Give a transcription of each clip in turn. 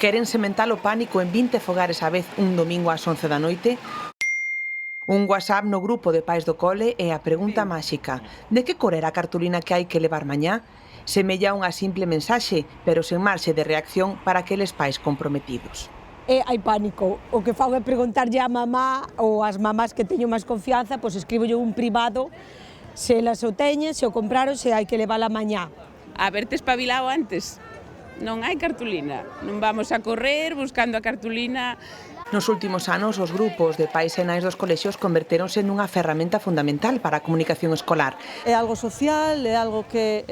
Queren sementar o pánico en 20 fogares á vez un domingo ás 11 da noite? Un WhatsApp no grupo de pais do cole e a pregunta máxica: de que cor era a cartulina que hai que levar mañá? Semella unha simple mensaxe, pero sen marxe de reacción para aqueles pais comprometidos. Hai pánico. O que fago é preguntarlle á mamá ou ás mamás que teño máis confianza, pois escribolle un privado se elas o teñen, se o compraron, se hai que levala mañá. Haberte espabilado antes. Non hai cartulina. Non vamos a correr buscando a cartulina. Nos últimos anos, os grupos de pais e nais dos colexios convertéronse nunha ferramenta fundamental para a comunicación escolar. É algo social, é algo que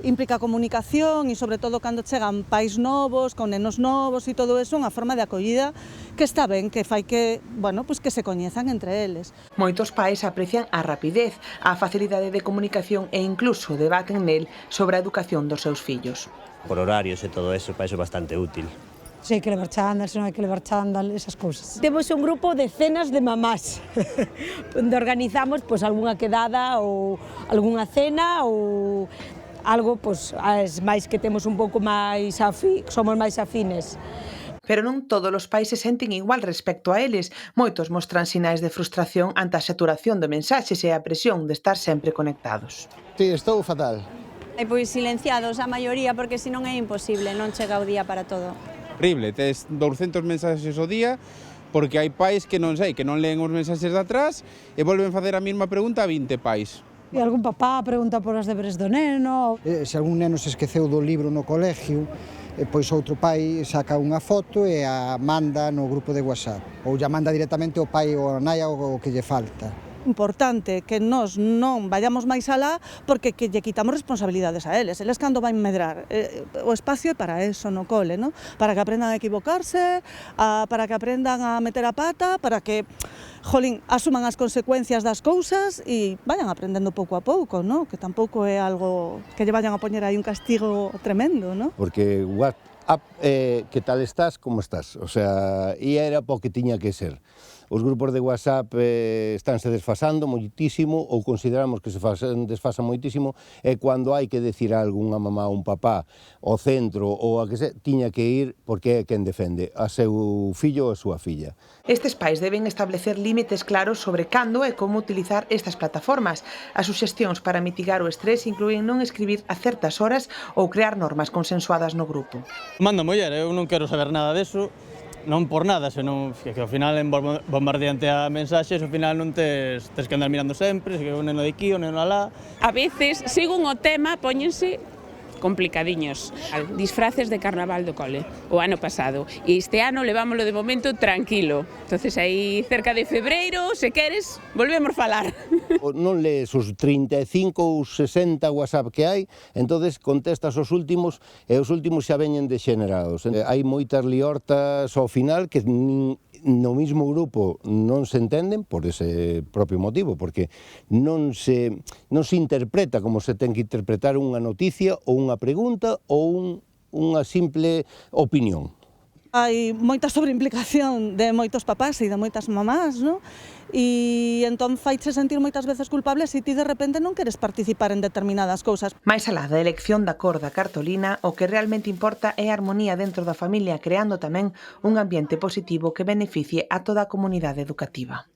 implica comunicación e, sobre todo, cando chegan pais novos, con nenos novos e todo eso, unha forma de acollida que está ben, que fai que, bueno, pues que se coñezan entre eles. Moitos pais aprecian a rapidez, a facilidade de comunicación e incluso debaten nel sobre a educación dos seus fillos. Por horarios e todo eso, para iso é bastante útil. Se hai que levar chándal, se non hai que levar chándal, esas cousas. Temos un grupo de cenas de mamás, onde organizamos pois algunha quedada ou algunha cena ou algo pois as máis que temos un pouco máis somos máis afines. Pero non todos os pais se senten igual respecto a eles. Moitos mostran sinais de frustración ante a saturación de mensaxes e a presión de estar sempre conectados. Sí, estou fatal. Pois silenciados a maioría, porque senón é imposible, non chega o día para todo. Horrible, tes 200 mensaxes ao día porque hai pais que non sei, que non leen os mensaxes de atrás e volven facer a mesma pregunta a 20 pais. E algún papá pregunta por os deberes do neno. Se algún neno se esqueceu do libro no colegio, pois outro pai saca unha foto e a manda no grupo de WhatsApp. Ou ya manda directamente ao pai ou a nai o que lle falta. Importante que nós non vayamos máis alá porque que lle quitamos responsabilidades a eles. Eles cando van medrar. O espacio é para eso no cole, ¿no? Para que aprendan a equivocarse, para que aprendan a meter a pata, para que, jolín, asuman as consecuencias das cousas e vayan aprendendo pouco a pouco, ¿no? Que tampouco é algo que lle vayan a poñer aí un castigo tremendo, ¿no? Porque WhatsApp, que tal estás, como estás? O sea, e era po que tiña que ser. Os grupos de WhatsApp estánse desfasando moitísimo ou consideramos que se desfasan moitísimo e cando hai que decir algo unha mamá ou un papá ao centro ou a que se tiña que ir porque é quen defende a seu fillo ou a súa filla. Estes pais deben establecer límites claros sobre cando e como utilizar estas plataformas. As suxestións para mitigar o estrés inclúen non escribir a certas horas ou crear normas consensuadas no grupo. Manda muller, eu non quero saber nada deso. Non por nada, senón que ao final bombardeante a mensaxes, ao final non tes que andar mirando sempre, se que o neno de aquí, o neno alá. A veces, según o tema, póñense complicadiños. Disfraces de carnaval do cole, o ano pasado. E este ano levámoslo de momento tranquilo. Entonces aí cerca de febreiro, se queres, volvemos falar. Non lees os 35 ou 60 WhatsApp que hai, entonces contestas os últimos e os últimos xa veñen degenerados. Hai moitas liortas ao final que no mismo grupo non se entenden por ese propio motivo, porque non se interpreta como se ten que interpretar unha noticia ou unha pregunta ou unha simple opinión. Hai moita sobreimplicación de moitos papás e de moitas mamás, ¿no? E entón faiche sentir moitas veces culpable se ti de repente non queres participar en determinadas cousas. Mais alá da elección da cor da cartolina, o que realmente importa é a armonía dentro da familia, creando tamén un ambiente positivo que beneficie a toda a comunidade educativa.